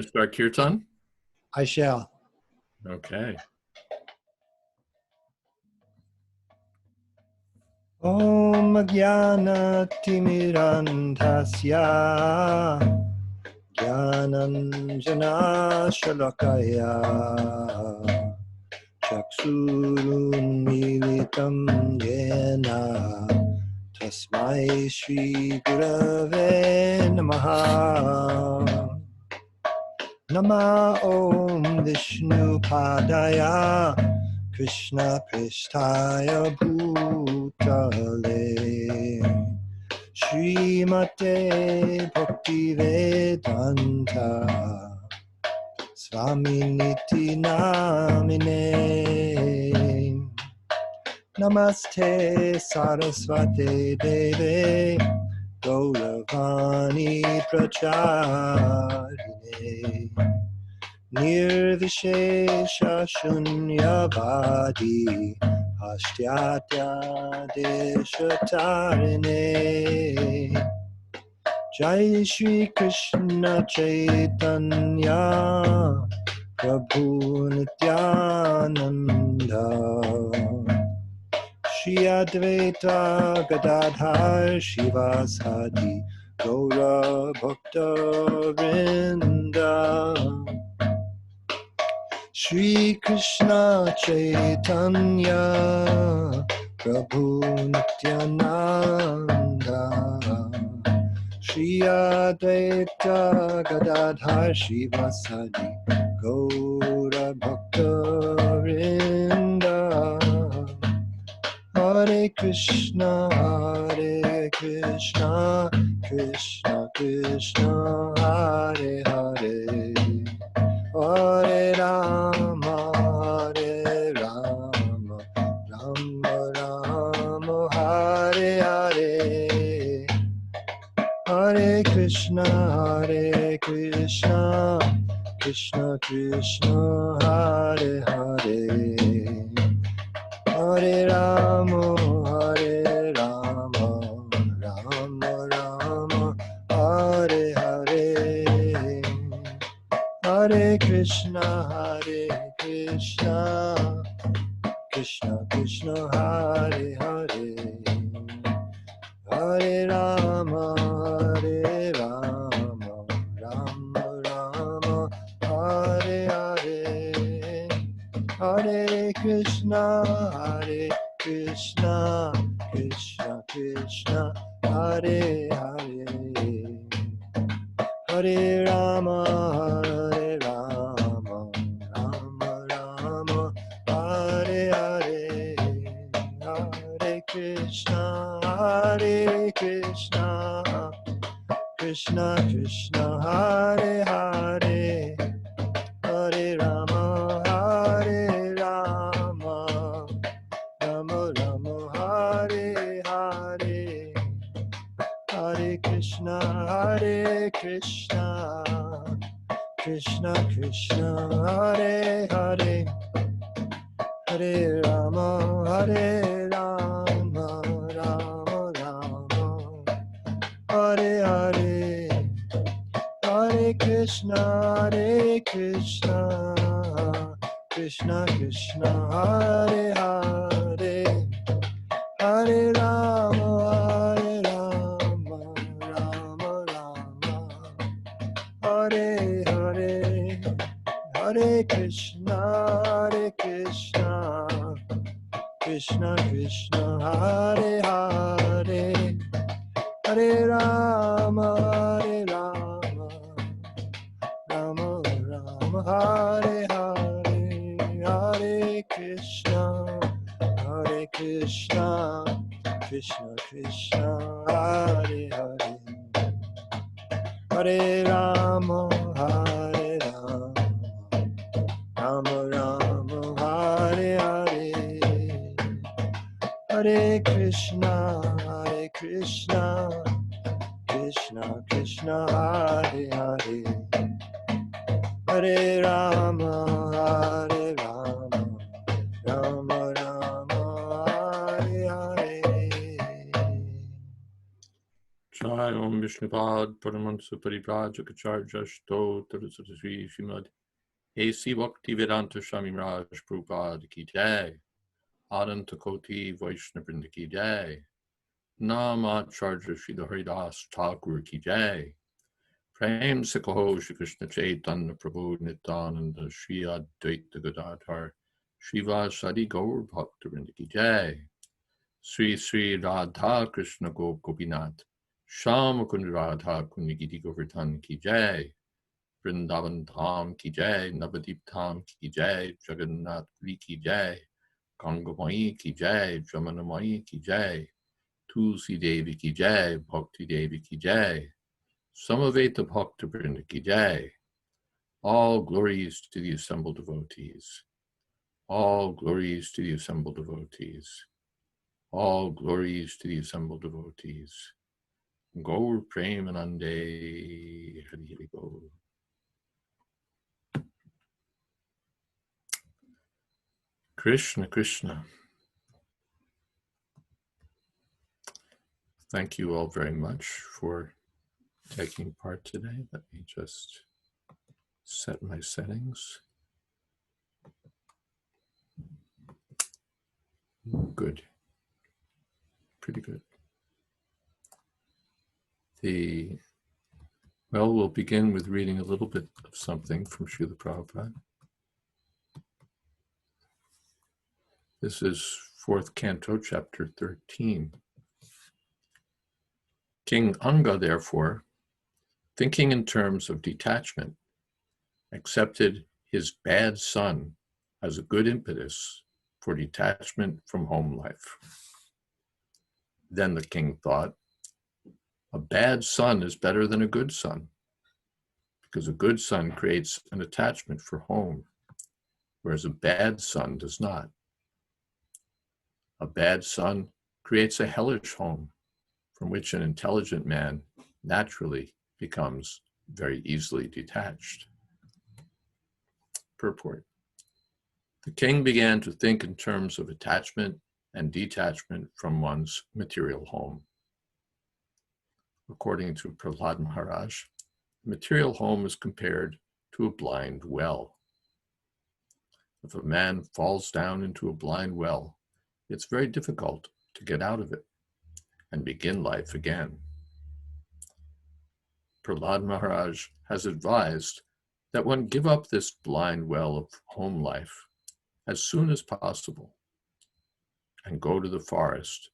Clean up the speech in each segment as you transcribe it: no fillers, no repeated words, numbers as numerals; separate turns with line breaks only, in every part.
Start kirtan?
I shall.
Okay.
Om Jnana Timirandhasya Jnananjana Shalakaya Chaksurunmilitam Yena Tasmai Shri Gurave Namaha Nama Om Vishnu Padaya Krishna Pristaya Bhutale Srimate Bhakti Vedanta Swaminiti Namine Namaste Saraswate Deve Gauravani Pracharine Nirvishesha Shunyavadi Ashtya Deshatarine Jai Shri Krishna Chaitanya Prabhu Nityananda Shri Advaita Gadadhar Shivasadi Gaura Bhakta Vrinda Shri Krishna Chaitanya Prabhu Nityananda Shri Advaita Gadadhar Shivasadi Gaura Bhakta Vrinda Hare Krishna Krishna Krishna Hare Hare Hare Rama Rama Rama Hare Hare Hare Krishna Krishna Krishna Hare Hare Hare Rama Rama Rama Hare Hare Hare Krishna Krishna Krishna Hare Hare Hare Rama Rama Rama Hare Hare Hare Krishna Krishna Hare Hare Hare Rama Rama Hare Hare Hare Krishna Krishna Hare Hare Hare Rama Rama Hare Hare Hare Krishna Krishna Hare Hare Hare Rama Rama Hare Hare Hare Krishna Krishna Hare Hare Hare Rama Rama Hare Hare Hare Krishna Krishna Hare Hare Hare Rama Rama Hare Hare Hare Krishna Krishna Hare Hare Hare Rama Rama Hare Hare Hare Krishna Krishna Hare Hare Hare Rama Rama Hare Hare
Jai Om Vishnupad Paramansa Parivrajacharya Shto Tarasatri Shrimad A.C. Bhakti Vedanta Swami Raj Prabhupada Ki Jai Adanta Koti Vaishnavrinda Ki Jai Namacharya Srila Haridas Thakur Ki Jai Prem Sikaho Shri Krishna Chaitanya Prabhu Nityananda Shri Advaita Gadadhar Srivasadi Gaur Bhaktivinoda Ki Jai Sri Sri Radha Krishna Gopinath Shama Kund Radha Kunigiti Govardhan Ki Jai Vrindavan Dham Ki Jai Navadip Dham Ki Jai Jagannath Puri Ki Jai Gangamai Ki Jai Jamunamai Ki Jai Tulsi Devi Ki Jai Bhakti Devi Ki Jai Samaveta Bhakta Vrinda Ki Jai. All glories to the assembled devotees. All glories to the assembled devotees. All glories to the assembled devotees. Gaur Premanande Hari Hari Bol. Krishna Krishna. Thank you all very much for taking part today. Let me just set my settings. Good. Pretty good. We'll begin with reading a little bit of something from Srila Prabhupada. This is 4th Canto, Chapter 13. King Anga, therefore, thinking in terms of detachment, accepted his bad son as a good impetus for detachment from home life. Then the king thought, a bad son is better than a good son, because a good son creates an attachment for home, whereas a bad son does not. A bad son creates a hellish home, from which an intelligent man naturally becomes very easily detached. Purport. The king began to think in terms of attachment and detachment from one's material home. According to Prahlad Maharaj, the material home is compared to a blind well. If a man falls down into a blind well, it's very difficult to get out of it and begin life again. Prahlad Maharaj has advised that one give up this blind well of home life as soon as possible and go to the forest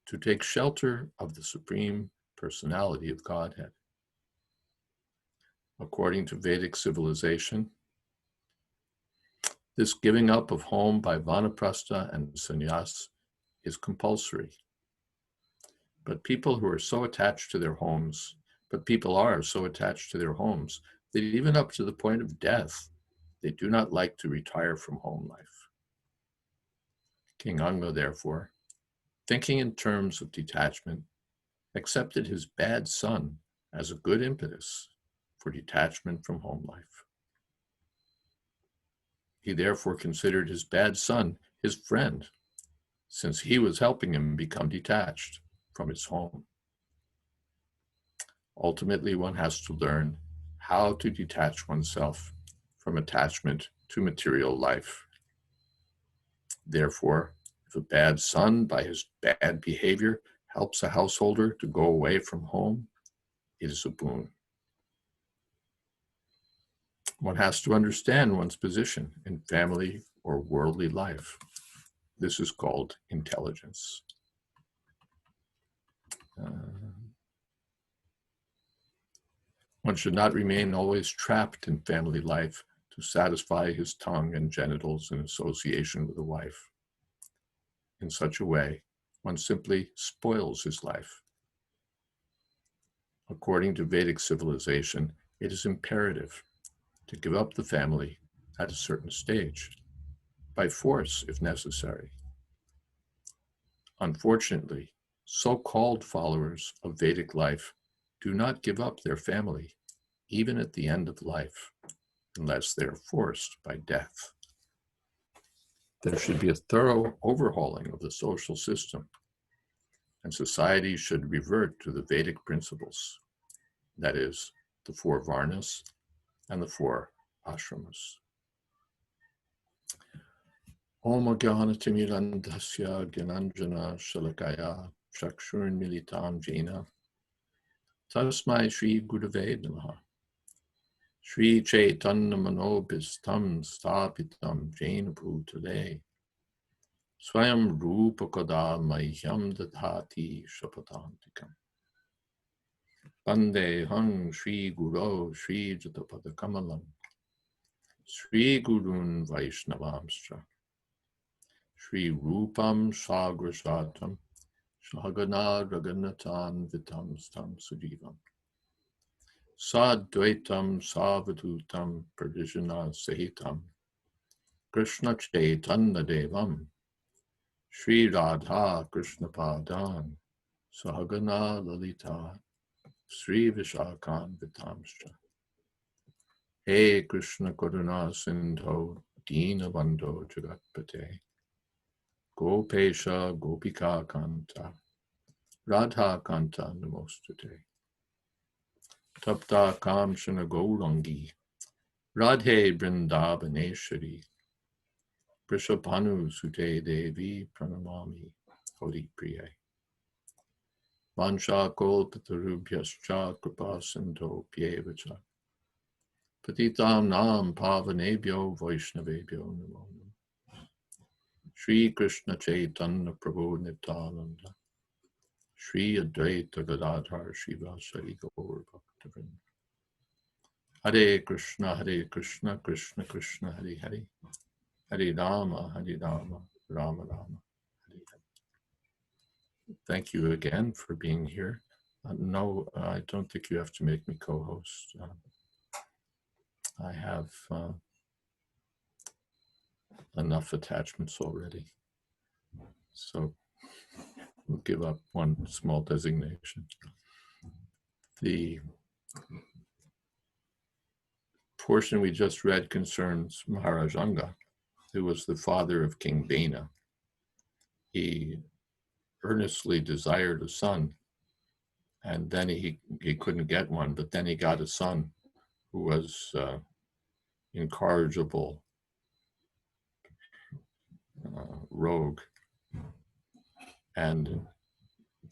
to take shelter of the Supreme Personality of Godhead. According to Vedic civilization, this giving up of home by Vanaprastha and sannyas is compulsory. But people are so attached to their homes that even up to the point of death, they do not like to retire from home life. King Anga, therefore, thinking in terms of detachment, accepted his bad son as a good impetus for detachment from home life. He therefore considered his bad son his friend, since he was helping him become detached from his home. Ultimately, one has to learn how to detach oneself from attachment to material life. Therefore, if a bad son, by his bad behavior, helps a householder to go away from home, it is a boon. One has to understand one's position in family or worldly life. This is called intelligence. One should not remain always trapped in family life to satisfy his tongue and genitals in association with a wife. In such a way, one simply spoils his life. According to Vedic civilization, it is imperative to give up the family at a certain stage, by force if necessary. Unfortunately, so-called followers of Vedic life do not give up their family, even at the end of life, unless they are forced by death. There should be a thorough overhauling of the social system, and society should revert to the Vedic principles. that is, the 4 Varnas and the 4 ashramas. Om Jnanatimirandhasya Gyananjana Shalakaya Chakshurmilitam Jena Tasmai Shri Gurave Namaha Shri Chaitanya Manobhistam Stapitam Jena Bhutale Swayam Rupa Kada Mahyam Dadhati Shapatantikam Bande Hang Shri Guru Shri Jatapada Kamalam Shri Gurun Vaishnavamscha Shri Rupam Sagrasatam Shahagana Raganatan Vitam Stam Sujivam Sadvaitam Savadutam Pradijana Sahitam Krishna Chaitanya Devam Shri Radha Krishna Padan Sahagana Lalita Sri Vishakan Vitamscha He Krishna Karuna Sindho Dina Bandho Jagatpate Gopesha Gopika Kanta Radha Kanta Namostate Tapta Kamshana Gourangi Radhe Brindavaneshwari Prishabhanu Sute Devi Pranamami Hori Priye Vansha Kolpatarubhyascha Kripa Sindho Pyevacha Patitam Nam Pavanebhyo Vaishnavebhyo Namo Shri Krishna Chaitanya Prabhu Nityananda Shri Advaita Gadadhar Shivasari Gaur Bhaktavrinda Hare Krishna Krishna Krishna Hare Hare Hare Rama Rama Rama Hare Hare. Thank you again for being here. No, I don't think you have to make me co-host. I have enough attachments already. So we'll give up one small designation. The portion we just read concerns Maharaja Anga, who was the father of King Bena. He earnestly desired a son, and then he couldn't get one, but then he got a son who was incorrigible rogue. And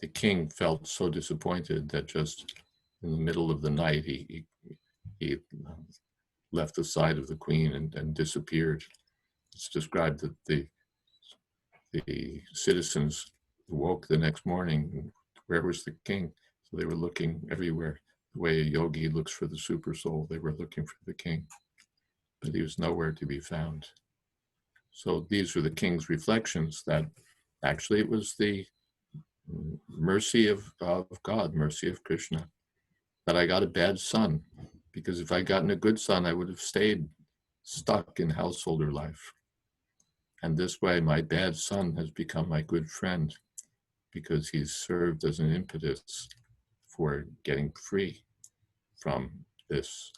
the king felt so disappointed that just in the middle of the night, he left the side of the queen and disappeared. It's described that the citizens woke the next morning. Where was the king? So they were looking everywhere. The way a yogi looks for the super soul, they were looking for the king, but he was nowhere to be found. So these are the king's reflections that actually it was the mercy of God, mercy of Krishna, that I got a bad son, because if I'd gotten a good son, I would have stayed stuck in householder life. And this way, my bad son has become my good friend, because he's served as an impetus for getting free from this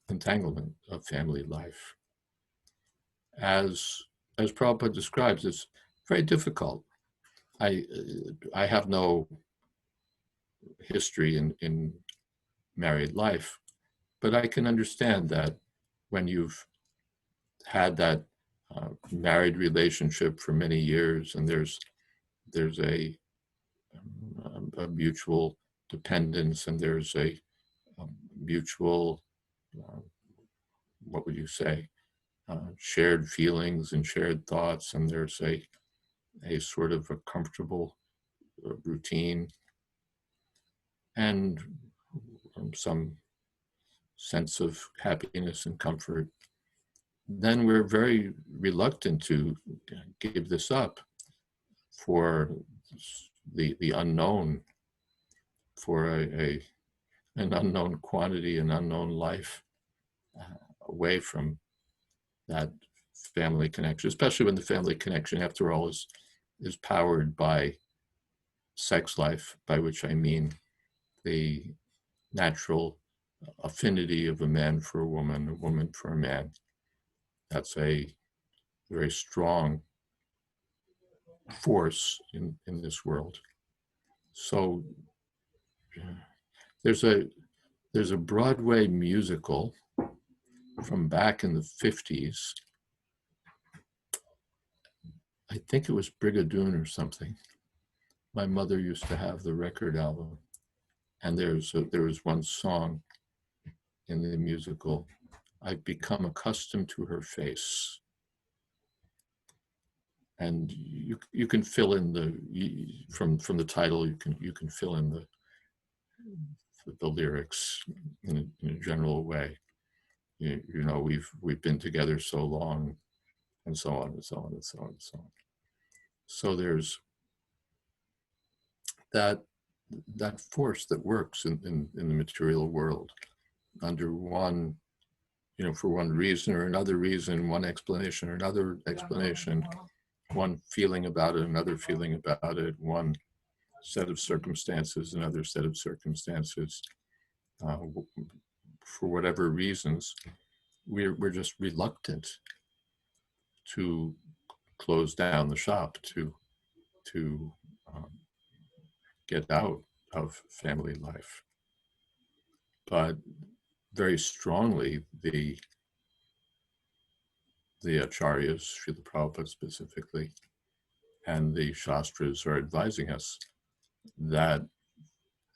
entanglement of family life. As Prabhupada describes, it's very difficult. I have no history in married life, but I can understand that when you've had that married relationship for many years, and there's a mutual dependence, and there's a mutual, what would you say, shared feelings and shared thoughts, and there's a sort of a comfortable routine and some sense of happiness and comfort, then we're very reluctant to give this up for the unknown, for an unknown quantity, an unknown life, away from that family connection, especially when the family connection, after all, is powered by sex life, by which I mean the natural affinity of a man for a woman for a man. That's a very strong force in this world. So there's there's a Broadway musical from back in the 50s. I think it was Brigadoon or something. My mother used to have the record album, and there was one song in the musical, "I've become accustomed to her face." And you can fill in from the title, you can fill in the lyrics in a general way. You know, we've been together so long, and so on and so on and so on and so on. So there's that force that works in the material world under one, you know, for one reason or another reason, one explanation or another explanation, one feeling about it, another feeling about it, one set of circumstances, another set of circumstances. For whatever reasons, we're just reluctant to close down the shop, to get out of family life. But very strongly, the acharyas, Srila Prabhupada specifically, and the shastras are advising us that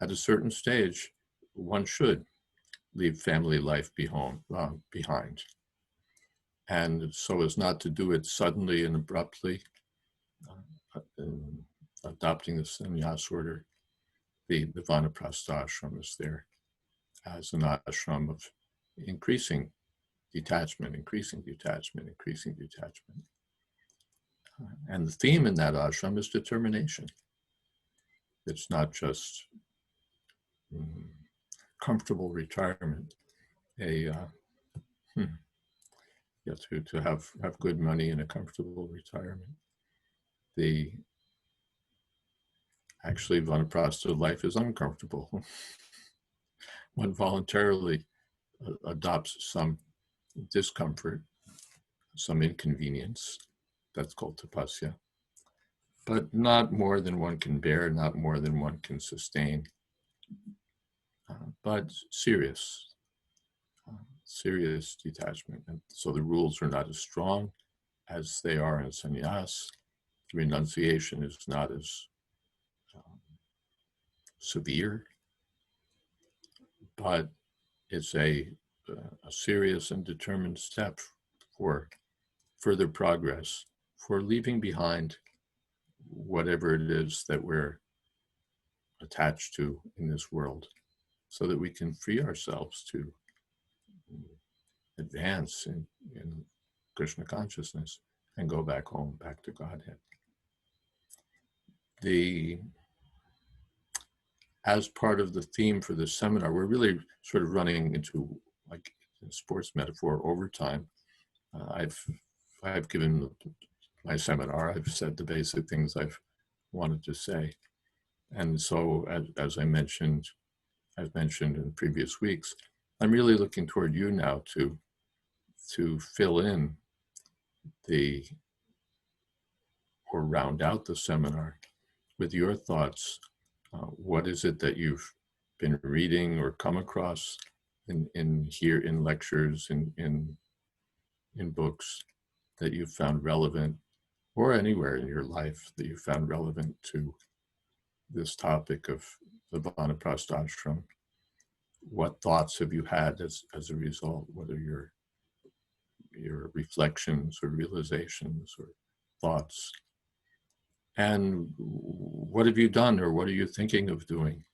at a certain stage, one should leave family life behind. And so as not to do it suddenly and abruptly, adopting the sannyas order, the Vanaprastha ashram is there as an ashram of increasing detachment, increasing detachment, increasing detachment. And the theme in that ashram is determination. It's not just comfortable retirement, to have good money and a comfortable retirement. Actually, Vanaprastha life is uncomfortable. One voluntarily adopts some discomfort, some inconvenience. That's called tapasya. But not more than one can bear, not more than one can sustain. But serious detachment. And so the rules are not as strong as they are in sannyas. Renunciation is not as severe, but it's a serious and determined step for further progress, for leaving behind whatever it is that we're attached to in this world, so that we can free ourselves to advance in Krishna consciousness and go back home, back to Godhead. As part of the theme for this seminar, we're really sort of running into, like a sports metaphor, overtime. I've given my seminar, I've said the basic things I've wanted to say. And so, as I've mentioned in previous weeks, I'm really looking toward you now to fill in or round out the seminar with your thoughts. What is it that you've been reading or come across in lectures, in books that you've found relevant, or anywhere in your life that you found relevant to this topic of the Vanaprastha ashram? What thoughts have you had as a result? What are your reflections or realizations or thoughts? And what have you done, or what are you thinking of doing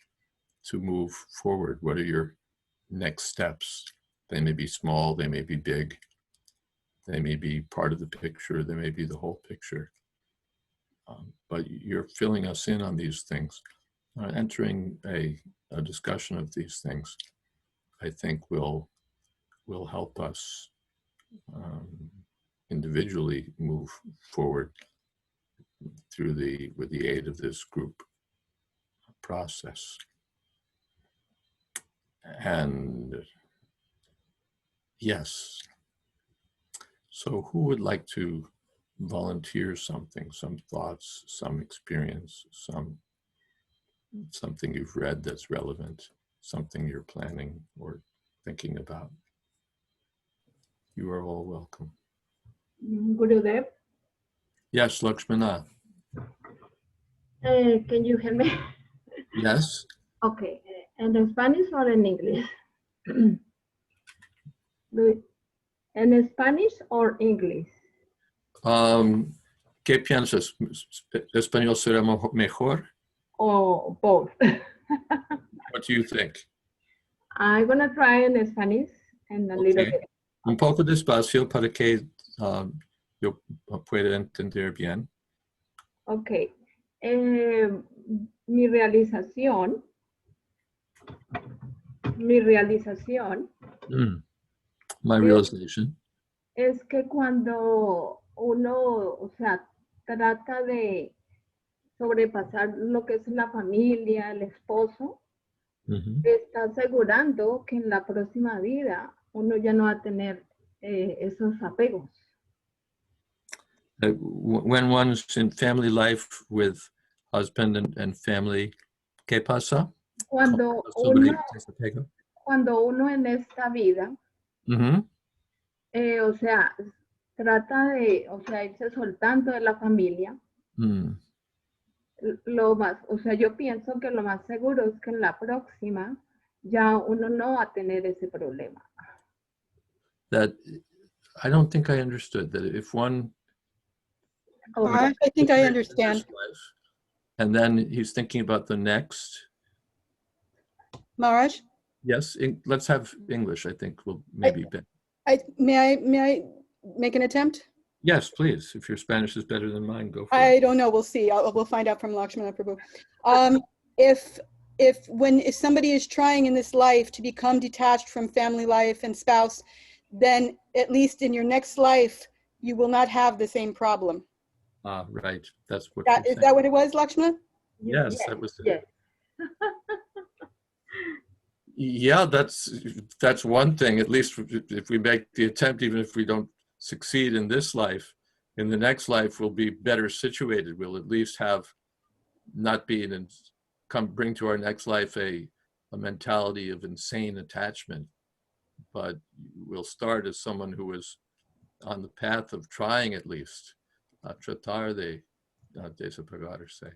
to move forward? What are your next steps? They may be small, they may be big, they may be part of the picture, they may be the whole picture. But you're filling us in on these things. Entering a discussion of these things, I think will help us individually move forward with the aid of this group process. And yes, so who would like to volunteer something, some thoughts, some experience, something you've read that's relevant, something you're planning or thinking about. You are all welcome.
Gurudev,
Yes, Lakshmana.
can you hear me?
Yes.
Okay, in Spanish or in English? ¿En Spanish or English?
¿Qué piensas? ¿Español será mejor?
Or both?
What do you think?
I'm gonna try in Spanish and a little bit.
Un poco despacio para que yo pueda entender bien.
Ok. Mi realización
My realization.
es que cuando uno, o sea, trata de sobrepasar lo que es la familia, el esposo, está asegurando que en la próxima vida uno ya no va a tener esos apegos.
When one's in family life with husband and family, ¿qué pasa?
Cuando uno en esta vida, o sea, trata de, o sea, irse soltando de la familia, lo más, o sea, yo pienso que lo más seguro es que en la próxima ya uno no va a tener ese problema.
That I don't think I understood that if one.
I think I understand.
And then he's thinking about the next.
Maharaj?
Yes, let's have English. I think will maybe be.
May I make an attempt?
Yes, please. If your Spanish is better than mine, go for it.
I don't know. We'll see. We'll find out from Lakshmana Prabhu. If somebody is trying in this life to become detached from family life and spouse, then at least in your next life, you will not have the same problem.
Right. That's what.
Is that what it was, Lakshmana?
Yes, that was it. Yeah, that's one thing. At least if we make the attempt, even if we don't succeed in this life, in the next life we'll be better situated. We'll at least have not be bring to our next life a mentality of insane attachment, but we'll start as someone who is on the path of trying at least. Tratar de desapegar se.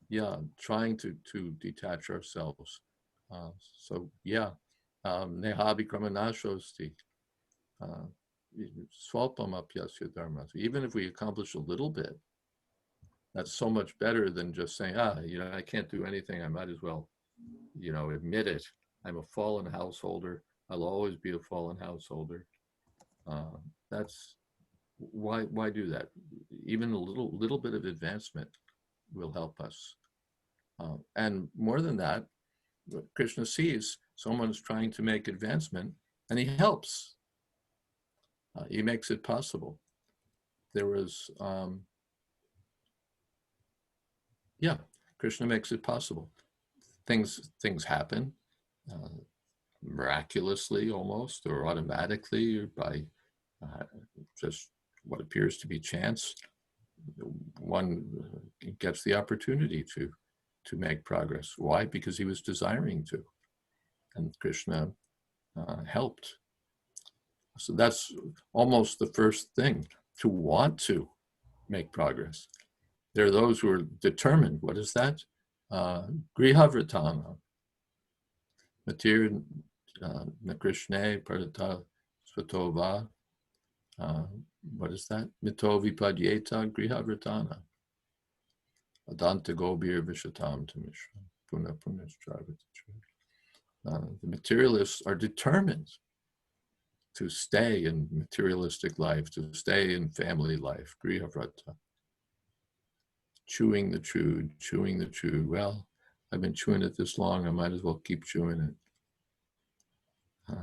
Yeah, trying to detach ourselves. So yeah, nehabi kramanashosti. Swalpam apyasya dharma. Even if we accomplish a little bit, that's so much better than just saying, I can't do anything. I might as well, admit it. I'm a fallen householder. I'll always be a fallen householder. That's why do that? Even a little bit of advancement will help us. And more than that, Krishna sees someone's trying to make advancement, and he helps. He makes it possible. There was, Krishna makes it possible. Things happen miraculously almost, or automatically, or by just what appears to be chance. One gets the opportunity to make progress. Why? Because he was desiring to, and Krishna helped. So that's almost the first thing, to want to make progress. There are those who are determined. What is that? Grihavritana. Matir Nakrishne Pradata Svatova. What is that? Mito Vipadyeta Grihavritana. Adanta Gobir Vishatam Tamishra. Puna Punashravita. The materialists are determined to stay in materialistic life, to stay in family life, Grihavrata. Chewing the chewed. Well, I've been chewing it this long, I might as well keep chewing it.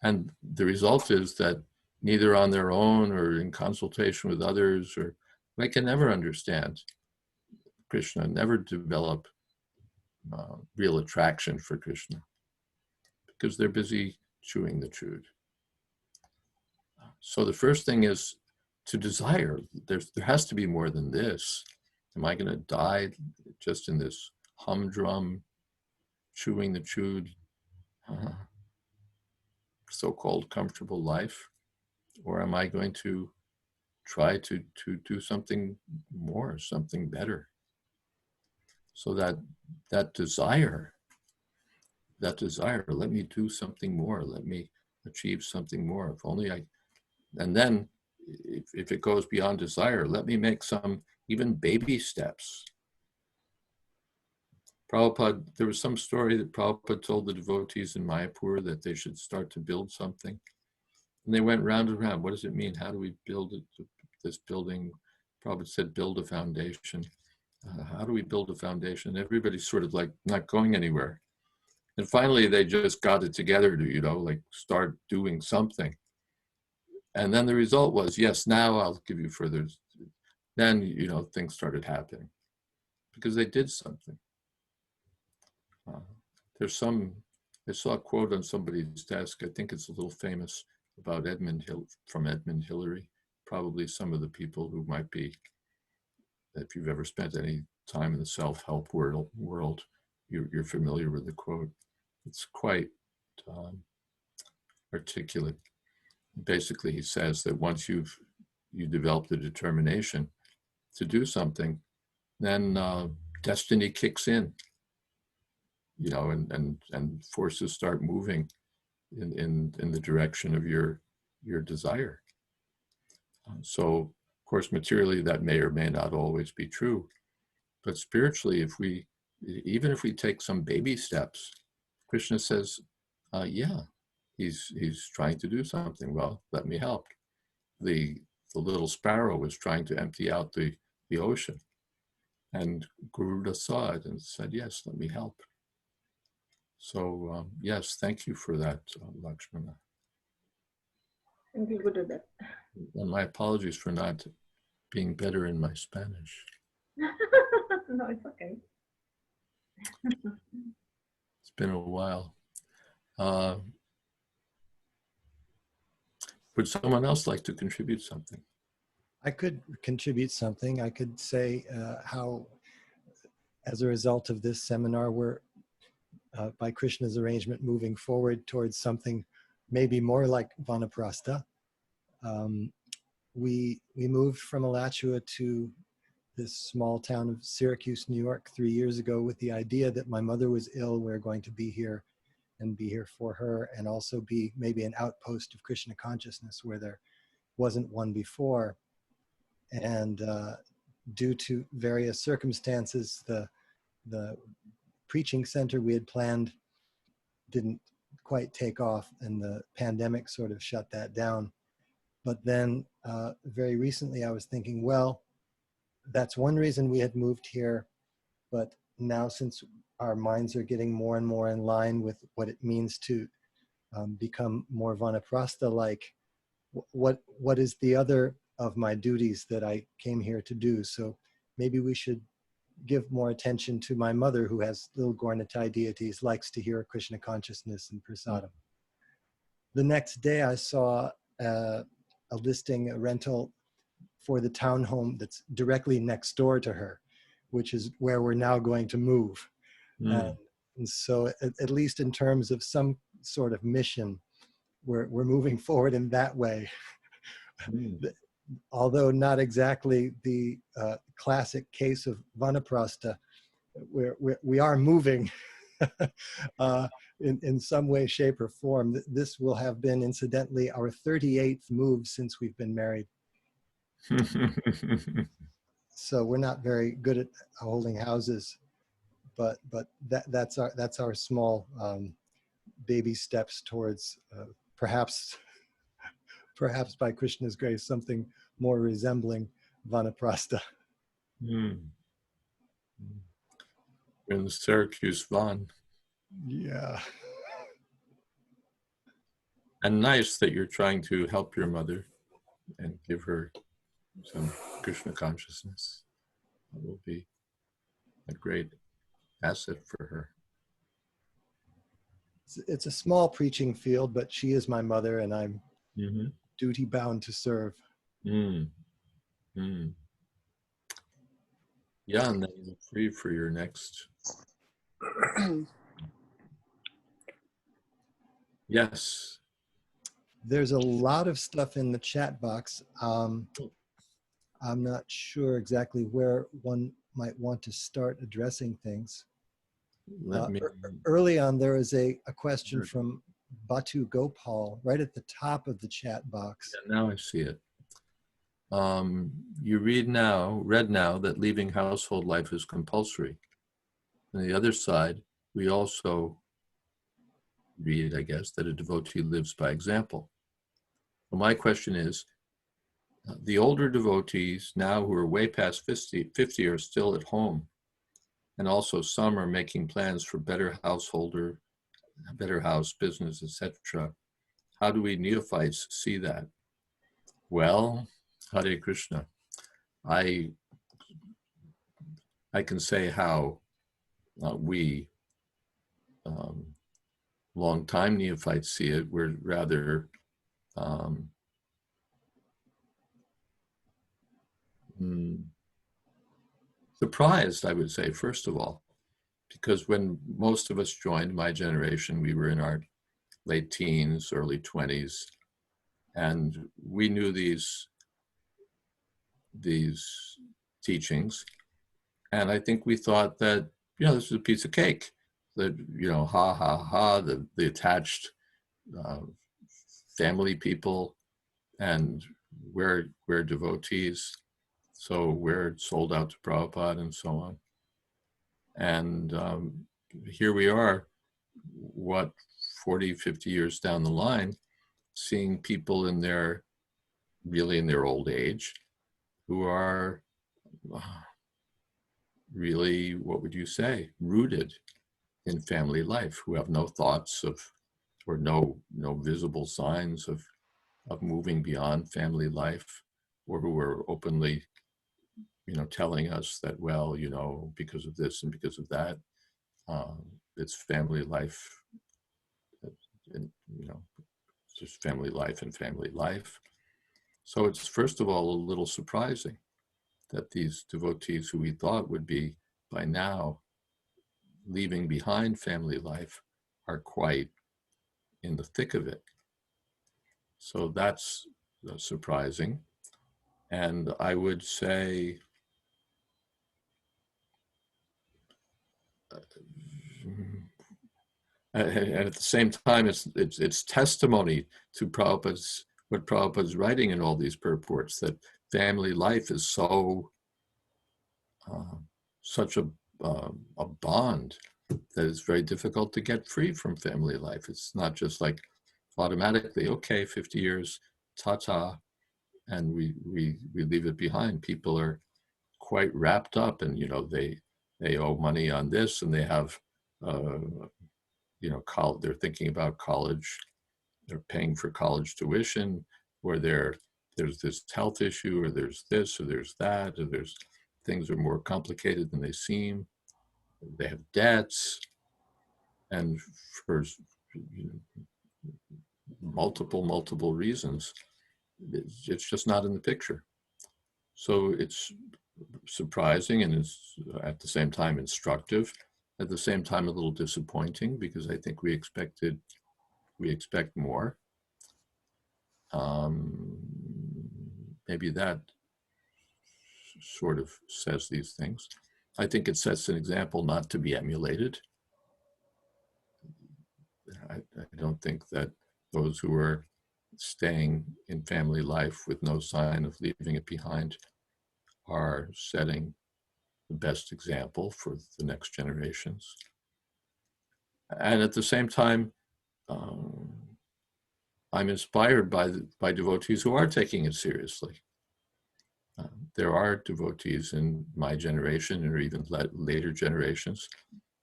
And the result is that neither on their own or in consultation with others, or they can never understand Krishna, never develop real attraction for Krishna, because they're busy chewing the chewed. So the first thing is to desire. There has to be more than this. Am I going to die just in this humdrum chewing the chewed, so-called comfortable life? Or am I going to try to do something more, something better? So that desire, let me do something more, let me achieve something more. If only I, and then if it goes beyond desire, let me make some even baby steps. Prabhupada, there was some story that Prabhupada told the devotees in Mayapur that they should start to build something. And they went round and round. What does it mean? How do we build this building? Prabhupada said, build a foundation. How do we build a foundation? Everybody's sort of like not going anywhere. And finally, they just got it together to, like start doing something. And then the result was, yes, now I'll give you further. Then, things started happening because they did something. I saw a quote on somebody's desk. I think it's a little famous about from Edmund Hillary. Probably some of the people who might be, if you've ever spent any time in the self-help world, you're familiar with the quote. It's quite articulate. Basically, he says that once you develop the determination to do something, then destiny kicks in, and forces start moving in the direction of your desire. So, of course, materially that may or may not always be true, but spiritually, even if we take some baby steps, Krishna says, yeah, he's trying to do something. Well, let me help. The little sparrow was trying to empty out the ocean, and Garuda saw it and said, yes, let me help. So yes, thank you for that, Lakshmana.
Thank you, Gurudev.
And my apologies for not being better in my Spanish.
No, it's okay.
It's been a while. Would someone else like to contribute something?
I could contribute something. I could say how, as a result of this seminar, we're, by Krishna's arrangement, moving forward towards something maybe more like Vanaprastha. We moved from Alachua to this small town of Syracuse, New York, 3 years ago with the idea that my mother was ill. We're going to be here and be here for her, and also be maybe an outpost of Krishna consciousness where there wasn't one before. And due to various circumstances, the preaching center we had planned didn't quite take off, and the pandemic sort of shut that down. But then very recently I was thinking, well, that's one reason we had moved here. But now, since our minds are getting more and more in line with what it means to become more Vanaprastha-like, what is the other of my duties that I came here to do? So maybe we should give more attention to my mother, who has little Gaurnitai deities, likes to hear Krishna consciousness and prasadam. The next day I saw a listing, a rental for the townhome that's directly next door to her, which is where we're now going to move. And so at least in terms of some sort of mission, we're moving forward in that way. Although not exactly the classic case of Vanaprastha, we are moving in some way, shape, or form. This will have been, incidentally, our 38th move since we've been married. So we're not very good at holding houses, but that's our small baby steps towards perhaps by Krishna's grace, something more resembling Vanaprastha.
In the Syracuse Van.
Yeah.
And nice that you're trying to help your mother and give her some Krishna consciousness. That will be a great asset for her.
It's a small preaching field, but she is my mother, and I'm duty bound to serve.
Yeah, and then you're free for your next Yes.
There's a lot of stuff in the chat box. I'm not sure exactly where one might want to start addressing things.
Let me.
Early on, there is a question from Batu Gopal right at the top of the chat box.
Yeah, now I see it. You read now that leaving household life is compulsory. On the other side, we also read, I guess, that a devotee lives by example. Well, my question is, the older devotees now who are way past 50 are still at home. And also some are making plans for better house, business, etc. How do we neophytes see that? Well, Hare Krishna. I can say how we long-time neophytes see it. We're rather surprised, I would say, first of all, because when most of us joined my generation, we were in our late teens, early 20s, and we knew these teachings. And I think we thought that, this is a piece of cake, that, ha, ha, ha, the attached family people, and we're devotees, so we're sold out to Prabhupada and so on. And here we are, 40, 50 years down the line, seeing people in their old age who are really, what would you say, rooted in family life, who have no thoughts of, or no visible signs of moving beyond family life, or who are openly, telling us that, well, because of this and because of that, it's family life, and, just family life and family life. So it's, first of all, a little surprising that these devotees who we thought would be by now leaving behind family life are quite in the thick of it. So that's surprising. And I would say and at the same time, it's testimony to what Prabhupada's writing in all these purports, that family life is such a bond that it's very difficult to get free from family life. It's not just like automatically, okay, 50 years, ta-ta, and we leave it behind. People are quite wrapped up, and they owe money on this, and they have they're thinking about college, they're paying for college tuition, or there's this health issue, or there's this, or there's that, or things are more complicated than they seem. They have debts, and for multiple reasons, it's just not in the picture. So it's surprising, and it's at the same time instructive, at the same time a little disappointing, because I think we expect more. Maybe that sort of says these things. I think it sets an example not to be emulated. I don't think that those who are staying in family life with no sign of leaving it behind are setting the best example for the next generations. And at the same time, I'm inspired by devotees who are taking it seriously. There are devotees in my generation, or even later generations,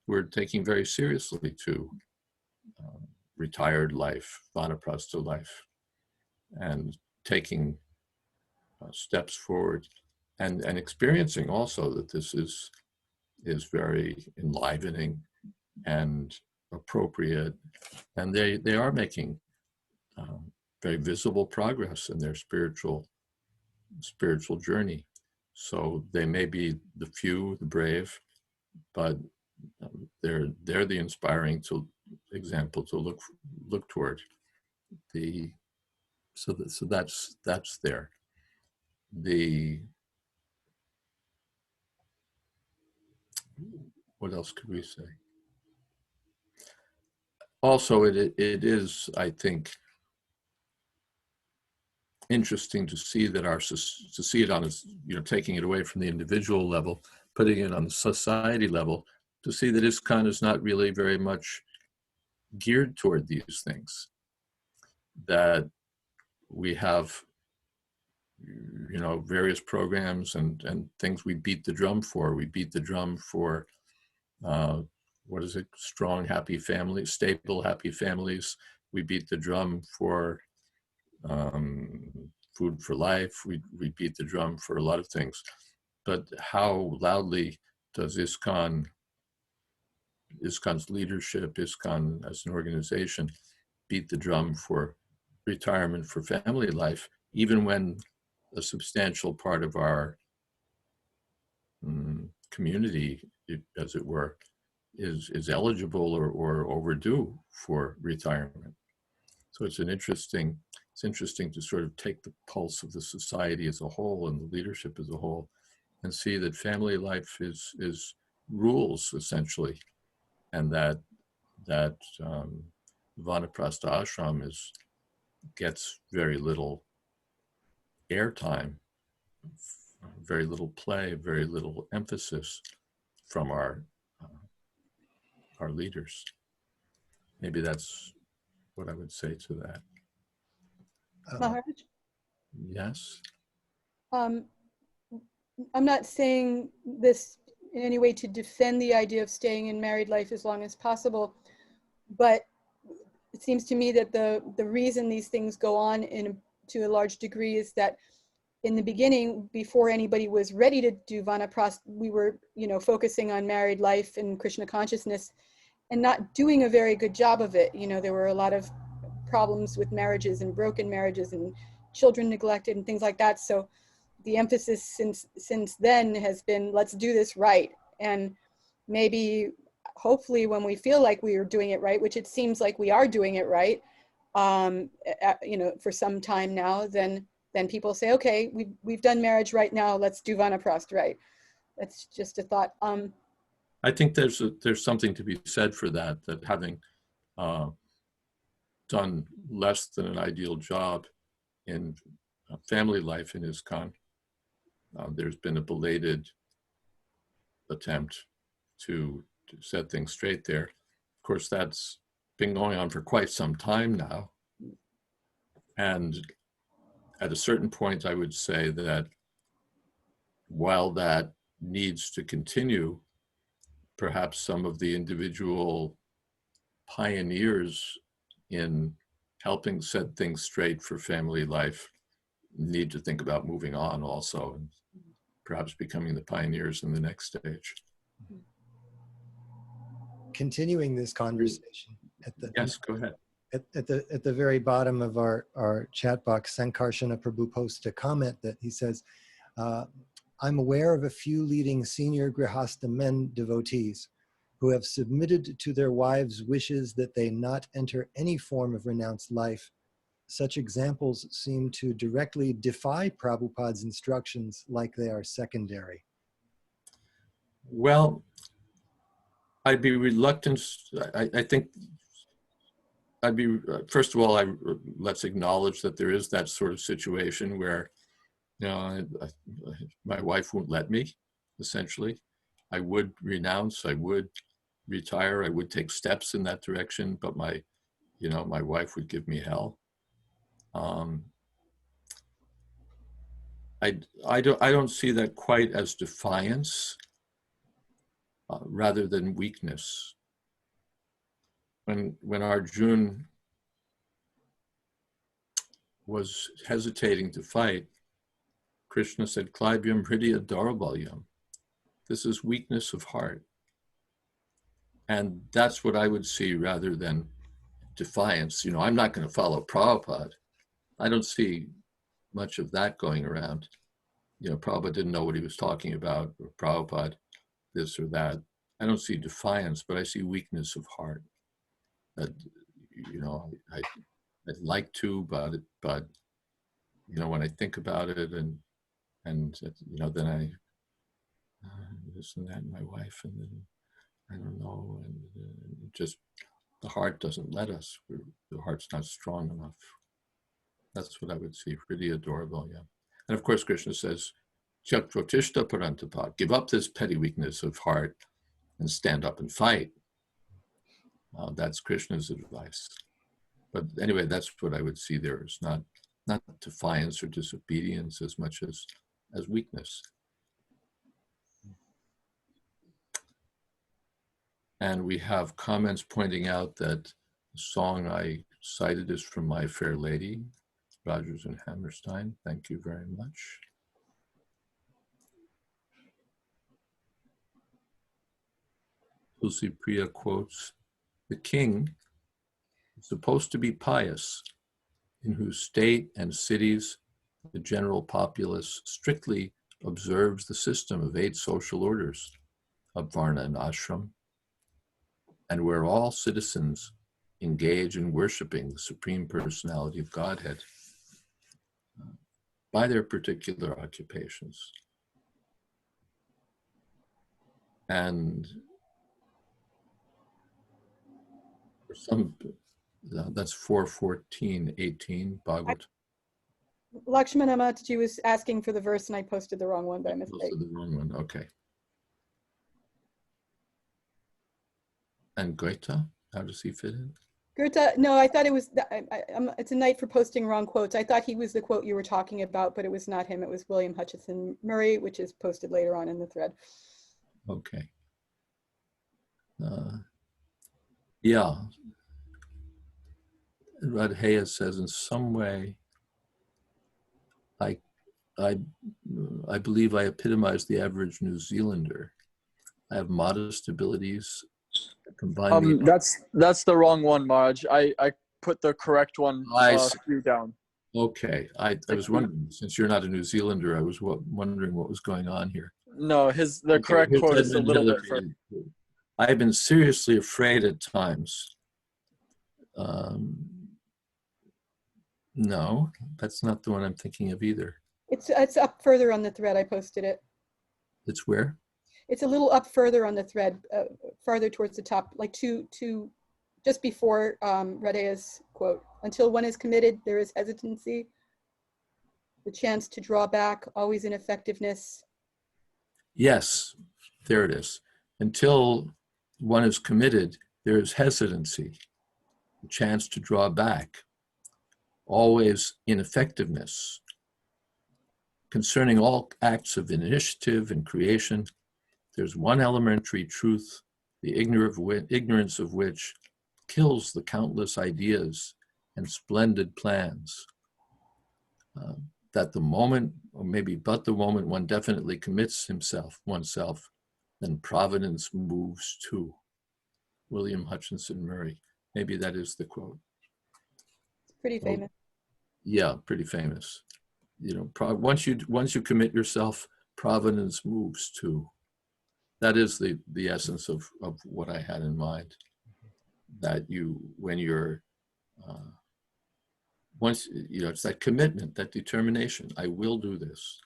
who are taking very seriously to retired life, Vanaprastha life, and taking steps forward, and experiencing also that this is very enlivening and appropriate, and they are making very visible progress in their spiritual journey. So they may be the few, the brave, but they're the inspiring to example to look toward. So that's there. What else could we say? Also, it is, I think, interesting to see that to see it on a, taking it away from the individual level, putting it on the society level, to see that ISKCON is not really very much geared toward these things. That we have, various programs and things we beat the drum for. We beat the drum for, what is it? Strong, happy families, stable, happy families. We beat the drum for food for life. We beat the drum for a lot of things. But how loudly does ISKCON's leadership, ISKCON as an organization, beat the drum for retirement, for family life, even when a substantial part of our community, as it were, is eligible or overdue for retirement. So it's interesting to sort of take the pulse of the society as a whole and the leadership as a whole, and see that family life is rules essentially, and that Vanaprastha ashram gets very little airtime, very little play, very little emphasis from our leaders. Maybe that's what I would say to that.
Maharaj?
Yes.
I'm not saying this in any way to defend the idea of staying in married life as long as possible, but it seems to me that the reason these things go on to a large degree is that in the beginning, before anybody was ready to do Vanaprastha, we were, focusing on married life and Krishna consciousness and not doing a very good job of it. There were a lot of problems with marriages and broken marriages and children neglected and things like that. So the emphasis since then has been, let's do this right. And maybe, hopefully, when we feel like we are doing it right, which it seems like we are doing it right, for some time now, then people say, okay, we've done marriage right now, let's do Vanaprastha right. That's just a thought.
I think there's something to be said for that having done less than an ideal job in family life in ISKCON, there's been a belated attempt to set things straight there. Of course, that's been going on for quite some time now. And at a certain point, I would say that while that needs to continue, perhaps some of the individual pioneers in helping set things straight for family life need to think about moving on also, and perhaps becoming the pioneers in the next stage.
Continuing this conversation,
Yes, go ahead.
At the very bottom of our chat box, Sankarshana Prabhu posts a comment that he says, I'm aware of a few leading senior Grihastha men devotees who have submitted to their wives' wishes that they not enter any form of renounced life. Such examples seem to directly defy Prabhupada's instructions like they are secondary.
Well, I'd be reluctant. I think I'd be, first of all, let's acknowledge that there is that sort of situation where, my wife won't let me, essentially. I would renounce, I would retire, I would take steps in that direction, but my wife would give me hell. I don't see that quite as defiance, rather than weakness. When Arjuna was hesitating to fight, Krishna said, Klaibyam hridaya daurabalyam. This is weakness of heart. And that's what I would see rather than defiance. I'm not going to follow Prabhupada. I don't see much of that going around. Prabhupada didn't know what he was talking about, or Prabhupada this or that. I don't see defiance, but I see weakness of heart. that, you know, I'd like to, but you know, when I think about it and you know, then I this and that, and my wife, and then I don't know, and just the heart doesn't let us. The heart's not strong enough. That's what I would see. Pretty adorable, yeah. And of course, Krishna says, "Chak protishta parantapa," give up this petty weakness of heart and stand up and fight. That's Krishna's advice. But anyway, that's what I would see there. It's not defiance or disobedience as much as weakness. And we have comments pointing out that the song I cited is from My Fair Lady, Rogers and Hammerstein. Thank you very much. Tulsi Priya quotes, "The king is supposed to be pious, in whose state and cities the general populace strictly observes the system of 8 social orders of Varna and Ashram, and where all citizens engage in worshiping the Supreme Personality of Godhead by their particular occupations." And for some, that's 4:14:18 Bhagavad.
Lakshmana Mataji was asking for the verse and I posted the wrong one by mistake.
Posted the wrong one, okay. And Goethe, how does he fit in?
Goethe, no, I thought it was, it's a night for posting wrong quotes. I thought he was the quote you were talking about, but it was not him. It was William Hutchinson Murray, which is posted later on in the thread.
Okay. Yeah. Radheya says, in some way, I believe I epitomize the average New Zealander. I have modest abilities. Combine
that's the wrong one, Maharaj. I put the correct one few down.
Okay, I was wondering, since you're not a New Zealander, I was wondering what was going on here.
No, the correct quote is a little bit further.
I've been seriously afraid at times. No, that's not the one I'm thinking of either.
It's up further on the thread. I posted it.
It's where?
It's a little up further on the thread, farther towards the top, like just before Radheya's quote. Until one is committed, there is hesitancy, the chance to draw back, always ineffectiveness.
Yes, there it is. Until one is committed, there is hesitancy, the chance to draw back, always ineffectiveness. Concerning all acts of initiative and creation, there's one elementary truth, the ignorance of which kills the countless ideas and splendid plans. That the moment, or maybe but the moment one definitely commits oneself, then providence moves too. William Hutchinson Murray. Maybe that is the quote.
It's pretty famous.
Yeah, pretty famous. You know, once you commit yourself, providence moves too. That is the essence of what I had in mind. That when you're, once, it's that commitment, that determination. I will do this.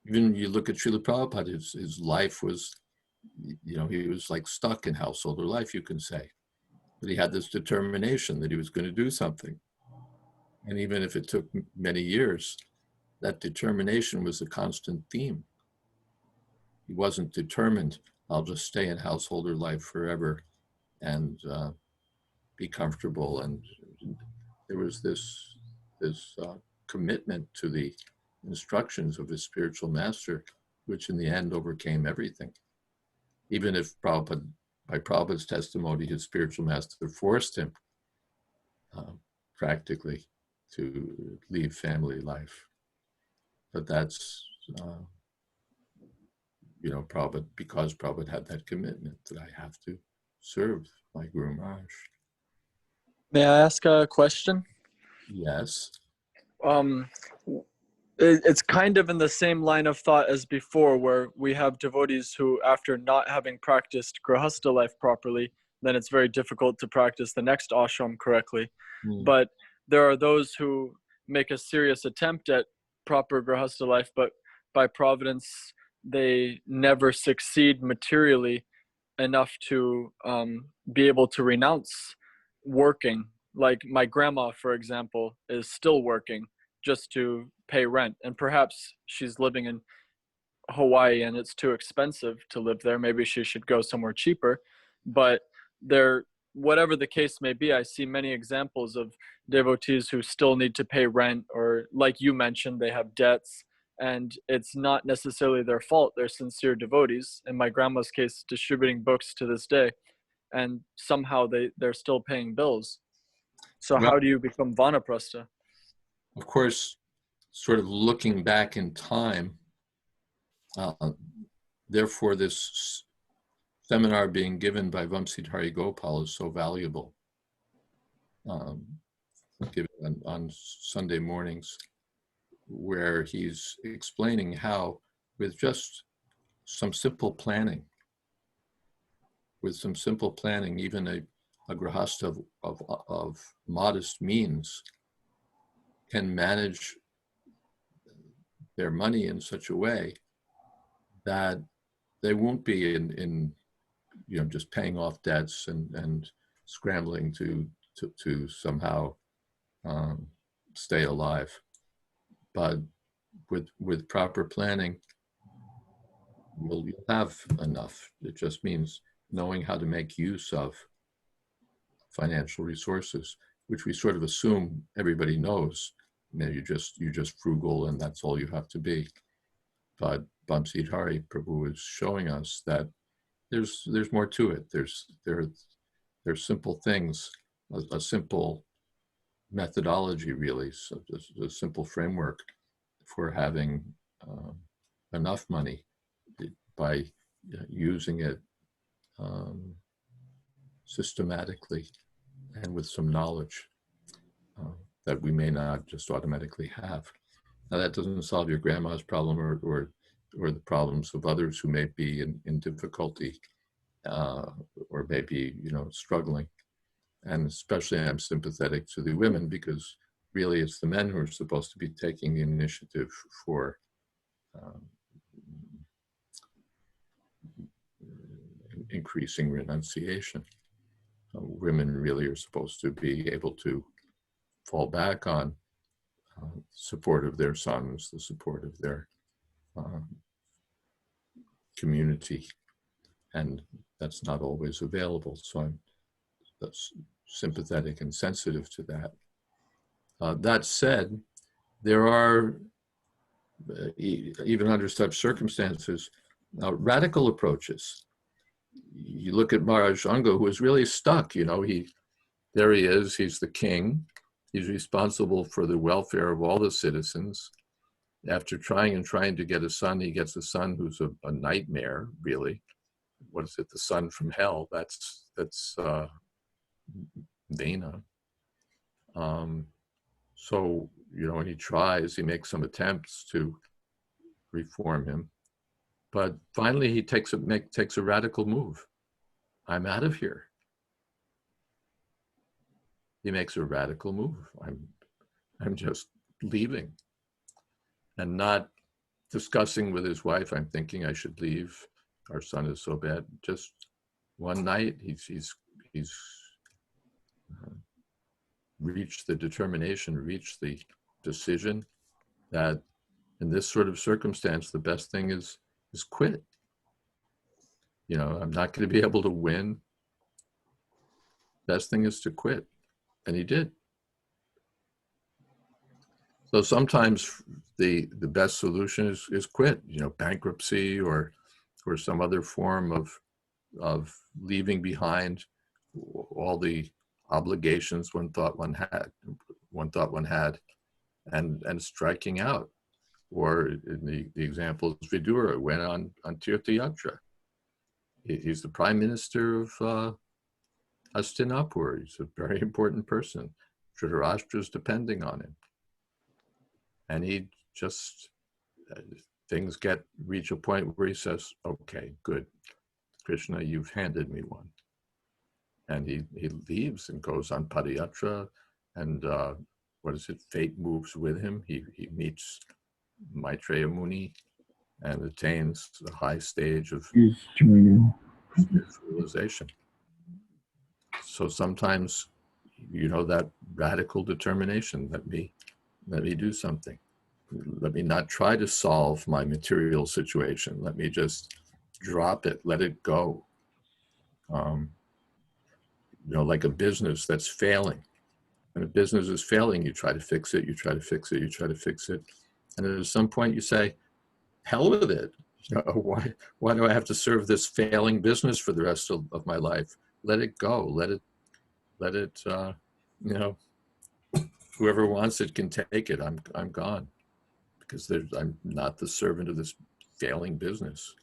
Even you look at Srila Prabhupada, his life was, he was like stuck in householder life, you can say. But he had this determination that he was going to do something. And even if it took many years, that determination was a constant theme. He wasn't determined, I'll just stay in householder life forever and be comfortable. And there was this commitment to the instructions of his spiritual master, which in the end overcame everything. Even if Prabhupada, by Prabhupada's testimony, his spiritual master forced him practically to leave family life. But that's, Prabhupada, because Prabhupada had that commitment that I have to serve my Guru Maharaj.
May I ask a question?
Yes.
It's kind of in the same line of thought as before, where we have devotees who, after not having practiced Grihastha life properly, then it's very difficult to practice the next ashram correctly.
Mm.
But there are those who make a serious attempt at proper grahastha life, but by providence, they never succeed materially enough to be able to renounce working. Like my grandma, for example, is still working just to pay rent. And perhaps she's living in Hawaii and it's too expensive to live there. Maybe she should go somewhere cheaper. But there, whatever the case may be, I see many examples of devotees who still need to pay rent, or like you mentioned, they have debts, and it's not necessarily their fault. They're sincere devotees. In my grandma's case, distributing books to this day, and somehow they're still paying bills. So
Well,
how do you become Vanaprastha?
of course, sort of looking back in time, therefore this seminar being given by Vamsidhari Gopal is so valuable. Given on Sunday mornings, where he's explaining how with just some simple planning, even a grahastha of modest means can manage their money in such a way that they won't be in just paying off debts and scrambling to somehow stay alive. But with proper planning, you'll have enough. It just means knowing how to make use of financial resources, which we sort of assume everybody knows. You're just frugal and that's all you have to be. But Vamsidhari Prabhu is showing us that there's more to it. There's simple things, a simple methodology, really, so a simple framework for having enough money by using it systematically and with some knowledge that we may not just automatically have. Now, that doesn't solve your grandma's problem or the problems of others who may be in difficulty or maybe struggling. And especially I'm sympathetic to the women, because really it's the men who are supposed to be taking the initiative for increasing renunciation. Women really are supposed to be able to fall back on support of their sons, the support of their community, and that's not always available. So I'm sympathetic and sensitive to that. That said, there are, even under such circumstances, radical approaches. You look at Maharaj Anga, who is really stuck. There he is, he's the king. He's responsible for the welfare of all the citizens. After trying to get a son, he gets a son who's a nightmare, really. What is it, the son from hell? That's Dana. So, he makes some attempts to reform him, but finally he takes a radical move. I'm out of here. He makes a radical move. I'm just leaving, and not discussing with his wife, I'm thinking I should leave. Our son is so bad. Just one night, he's reached the determination, reached the decision that in this sort of circumstance, the best thing is quit. I'm not going to be able to win. Best thing is to quit. And he did. So sometimes the best solution is quit, bankruptcy or some other form of leaving behind all the obligations one thought one had, and striking out. Or in the example of Vidura, went on Tirtha Yatra. He's the prime minister of Hastinapur. He's a very important person. Dhritarashtra is depending on him. And he just, things reach a point where he says, okay, good. Krishna, you've handed me one. and he leaves and goes on Padayatra, and what is it? Fate moves with him. He meets Maitreya Muni and attains the high stage of realization. So sometimes, that radical determination, let me do something. Let me not try to solve my material situation. Let me just drop it, let it go. Like a business that's failing. When a business is failing, you try to fix it, you try to fix it, you try to fix it. And at some point you say, hell with it. Why do I have to serve this failing business for the rest of my life? Let it go. Let it, whoever wants it can take it. I'm gone, because I'm not the servant of this failing business.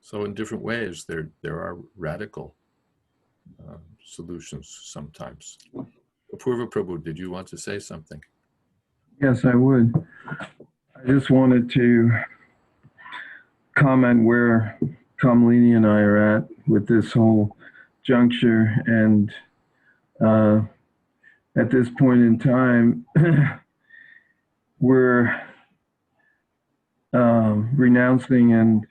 So in different ways, there are radical solutions sometimes. Apurva Prabhu, did you want to say something?
Yes, I would. I just wanted to comment where Kamalini and I are at with this whole juncture. And at this point in time, we're renouncing and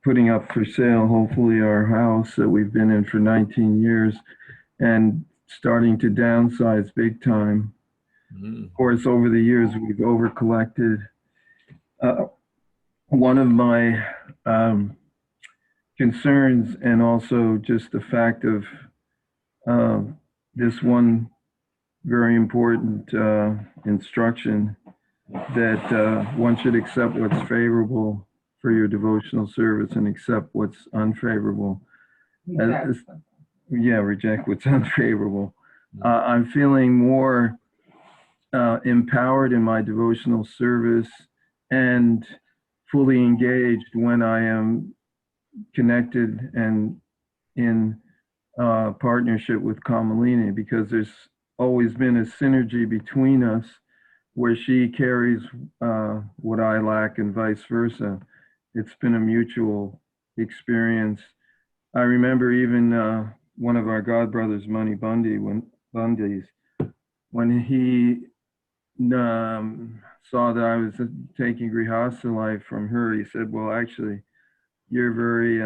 putting up for sale, hopefully, our house that we've been in for 19 years and starting to downsize big time. Of course, over the years, we've over-collected. One of my concerns, and also just the fact of this one very important instruction, that one should accept what's favorable for your devotional service and accept what's unfavorable. Reject what's unfavorable. I'm feeling more empowered in my devotional service and fully engaged when I am connected and in partnership with Kamalini, because there's always been a synergy between us where she carries what I lack and vice versa. It's been a mutual experience. I remember even one of our godbrothers, Mani Bundys, when he saw that I was taking Grihastha life from her, he said, well, actually, you're very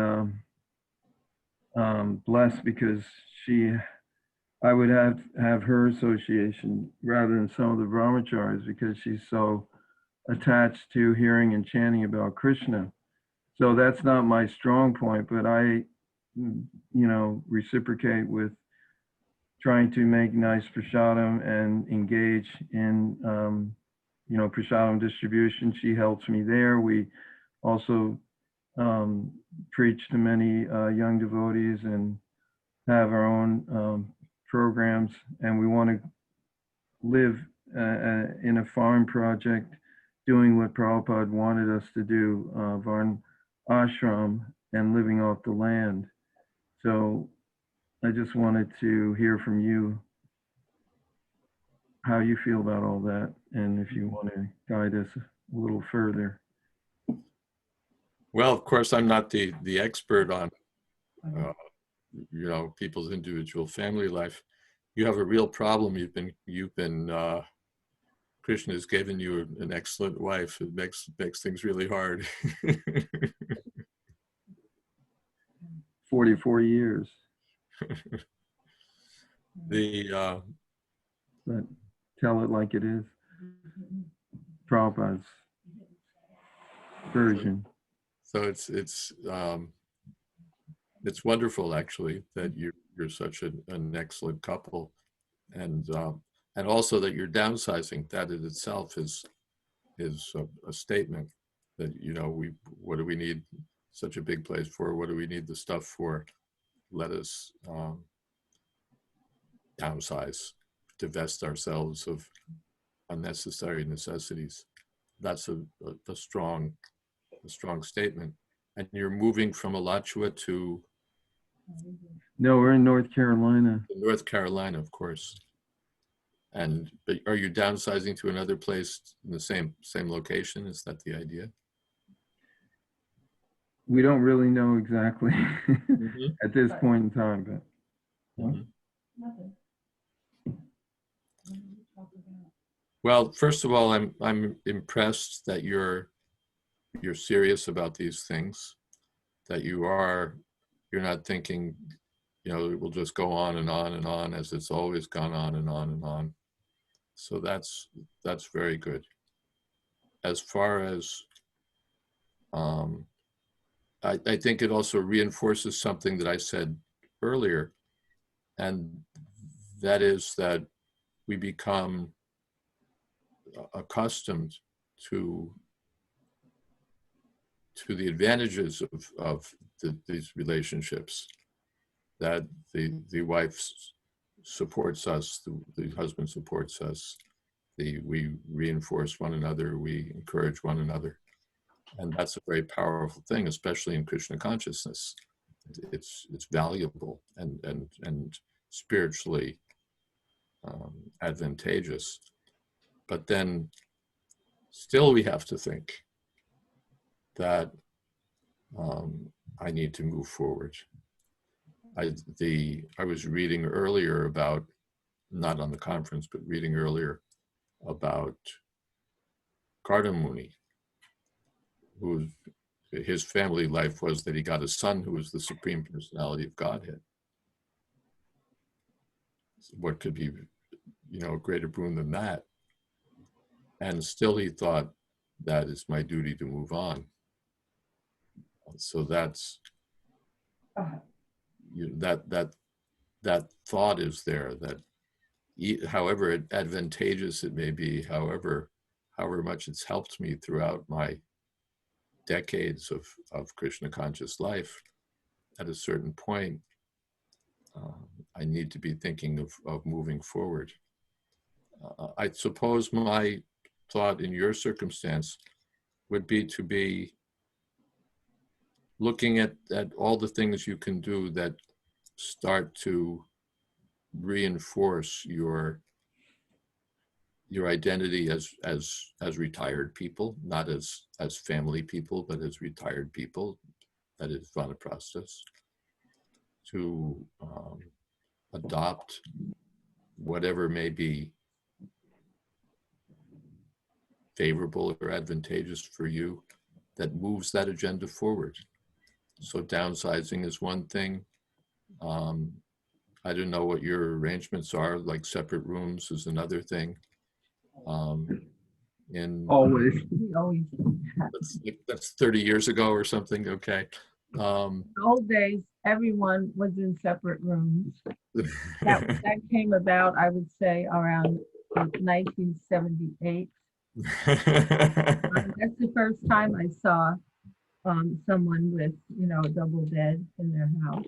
blessed, because I would have her association rather than some of the brahmacharis, because she's so attached to hearing and chanting about Krishna. So that's not my strong point, but I, reciprocate with trying to make nice prasadam and engage in, prasadam distribution. She helps me there. We also preach to many young devotees and have our own programs, and we want to live in a farm project, doing what Prabhupada wanted us to do, Varn ashram, and living off the land. So I just wanted to hear from you how you feel about all that, and if you want to guide us a little further.
Well, of course, I'm not the expert on people's individual family life. You have a real problem. You've been Krishna has given you an excellent wife. It makes things really hard.
44 years. But tell it like it is. Prabhupada's version.
So it's wonderful, actually, that you're such an excellent couple, and also that you're downsizing. That in itself is a statement that what do we need such a big place for? What do we need the stuff for? Let us downsize, divest ourselves of unnecessary necessities. That's a strong statement. And you're moving from Alachua to?
No, we're in North Carolina.
North Carolina, of course. But are you downsizing to another place in the same location? Is that the idea?
We don't really know exactly at this point in time, but
Nothing.
Well, first of all, I'm impressed that you're serious about these things, that you're not thinking, it will just go on and on and on as it's always gone on and on and on. So that's very good. As far as, I think it also reinforces something that I said earlier, and that is that we become accustomed to the advantages of these relationships, that the wife supports us, the husband supports us, we reinforce one another, we encourage one another. And that's a very powerful thing, especially in Krishna consciousness. It's valuable and spiritually advantageous. But then still we have to think that I need to move forward. I was reading earlier about, not on the conference, but reading earlier about Kardamuni, who his family life was that he got a son who was the Supreme Personality of Godhead. What could be, a greater boon than that? And still he thought, that is my duty to move on. So that's, that thought is there, that however advantageous it may be, however much it's helped me throughout my decades of Krishna conscious life, at a certain point, I need to be thinking of moving forward. I suppose my thought in your circumstance would be to be looking at all the things you can do that start to reinforce your identity as retired people, not as family people, but as retired people, that is Vanaprasthas, to adopt whatever may be favorable or advantageous for you that moves that agenda forward. So downsizing is one thing. I don't know what your arrangements are, like separate rooms is another thing.
Always.
That's 30 years ago or something, okay.
In the old days, everyone was in separate rooms. That came about, I would say, around 1978. That's the first time I saw someone with, a double bed in their house.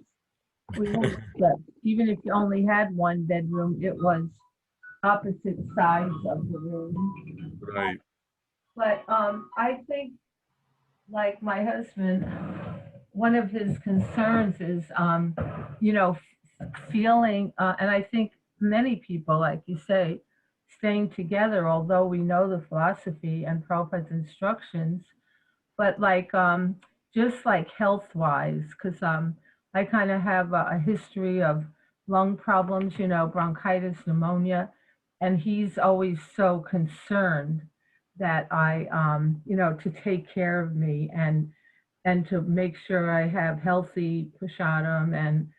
We always slept. Even if you only had one bedroom, it was opposite sides of the room.
Right.
But I think, like my husband, one of his concerns is, feeling, and I think many people, like you say, staying together, although we know the philosophy and Prabhupada's instructions, but just like health-wise, because I kind of have a history of lung problems, bronchitis, pneumonia, and he's always so concerned that I, to take care of me and to make sure I have healthy prasadam and,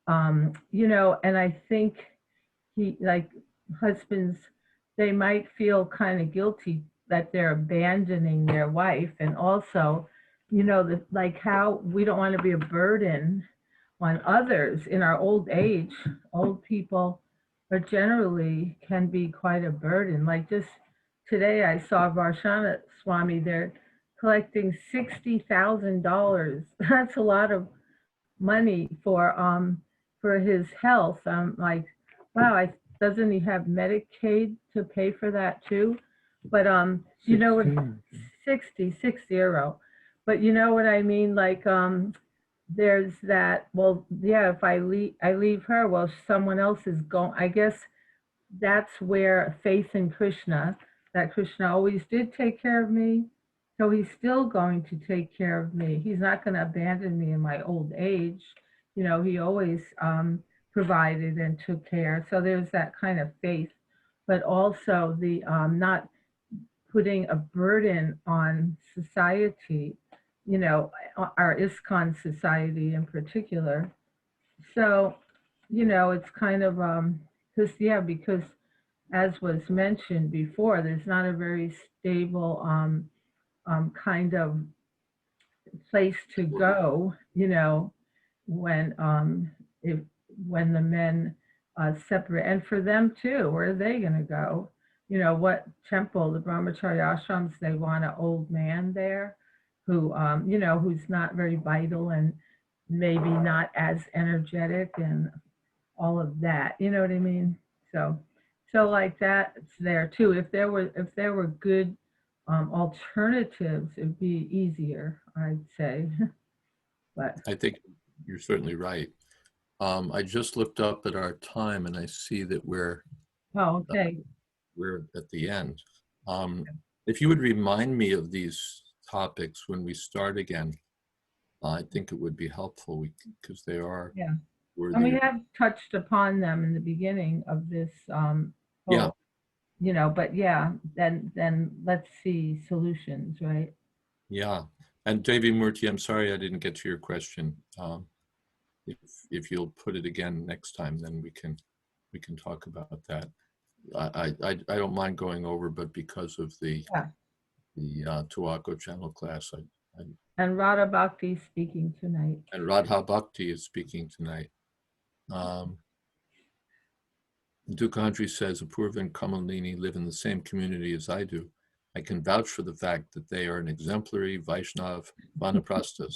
and I think like husbands, they might feel kind of guilty that they're abandoning their wife, and also, like how we don't want to be a burden on others in our old age. Old people are generally can be quite a burden. Like just today, I saw Varshana Swami. They're collecting $60,000. That's a lot of money for his health. I'm like, wow, doesn't he have Medicaid to pay for that too? But you know what, 60. But you know what I mean? Like there's that, well, yeah, if I leave her, well, someone else is going. I guess that's where faith in Krishna, that Krishna always did take care of me, so he's still going to take care of me. He's not going to abandon me in my old age. He always provided and took care. So there's that kind of faith, but also the not putting a burden on society, you know, our ISKCON society in particular. So, you know, it's kind of, because as was mentioned before, there's not a very stable kind of place to go, you know, when when the men separate, and for them too, where are they going to go? You know, what temple, the brahmacharya ashrams, they want an old man there who, you know, who's not very vital and maybe not as energetic and all of that. You know what I mean? So like that, it's there too. If there were good alternatives, it'd be easier, I'd say. But
I think you're certainly right. I just looked up at our time and I see that we're
okay.
We're at the end. If you would remind me of these topics when we start again, I think it would be helpful because they are worthy.
And we have touched upon them in the beginning of this you know, but then let's see solutions, right?
Yeah. And Devi Murthy, I'm sorry I didn't get to your question. If you'll put it again next time, then we can talk about that. I don't mind going over, but because of the Tuaco channel class,
and Radha Bhakti is speaking tonight.
And Radha Bhakti is speaking tonight. Dukhandri says, Apurva and Kamalini live in the same community as I do. I can vouch for the fact that they are an exemplary Vaishnav Vanaprasthas.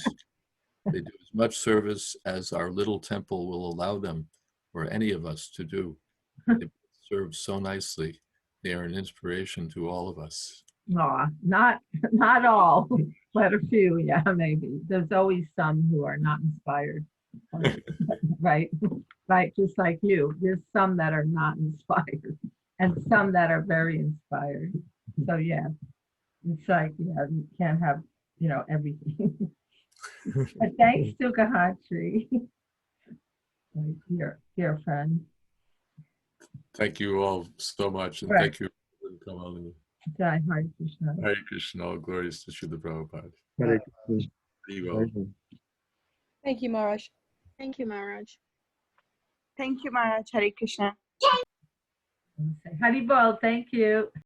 They do as much service as our little temple will allow them or any of us to do. They serve so nicely. They are an inspiration to all of us.
Aw, not all, but a few, yeah, maybe. There's always some who are not inspired, right? Right, just like you. There's some that are not inspired and some that are very inspired. So yeah, it's like, you can't have, you know, everything. But thanks to Gahatri, dear friend.
Thank you all so much, and thank you for coming.
Jai Hare Krishna.
Hare Krishna, all glories to Srila Prabhupada.
Hare Krishna.
Thank you, Maharaj.
Thank you, Maharaj. Thank you, Maharaj. Hare Krishna.
Haribol, thank you.